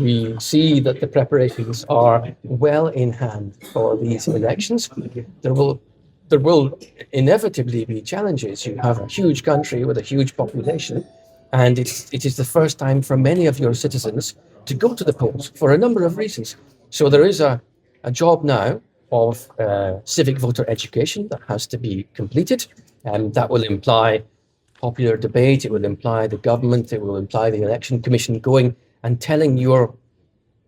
we see that the preparations are well in hand for these elections. There will inevitably be challenges. You have a huge country with a huge population, and it is the first time for many of your citizens to go to the polls for a number of reasons. So there is a job now of civic voter education that has to be completed, and that will imply popular debate, it will imply the government, it will imply the election commission going and telling your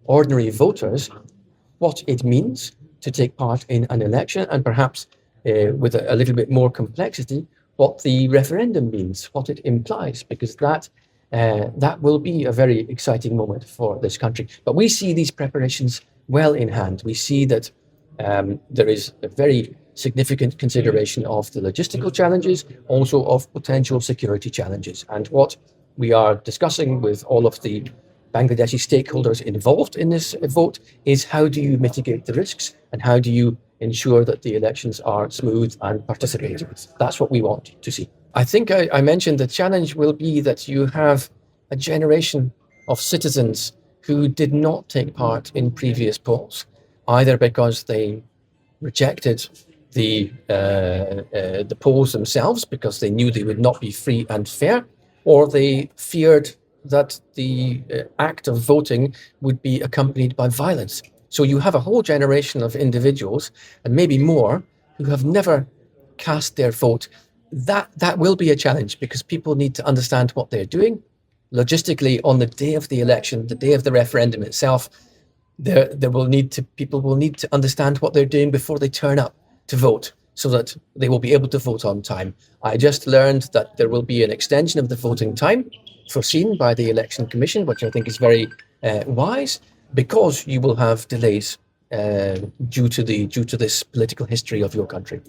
ordinary voters what it means to take part in an election, and perhaps with a little bit more complexity, what the referendum means, what it implies, because that will be a very exciting moment for this country. But we see these preparations well in hand. We see that there is a very significant consideration of the logistical challenges, also of potential security challenges. And what we are discussing with all of the Bangladeshi stakeholders involved in this vote is how do you mitigate the risks and how do you ensure that the elections are smooth and participatory. That's what we want to see. I think I mentioned the challenge will be that you have a generation of citizens who did not take part in previous polls, either because they rejected the polls themselves because they knew they would not be free and fair, or they feared that the act of voting would be accompanied by violence. So you have a whole generation of individuals, and maybe more, who have never cast their vote. That will be a challenge because people need to understand what they're doing. Logistically, on the day of the election, the day of the referendum itself, people will need to understand what they're doing before they turn up to vote, so that they will be able to vote on time. I just learned that there will be an extension of the voting time foreseen by the Election Commission, which I think is very wise, because you will have delays due to this political history of your country.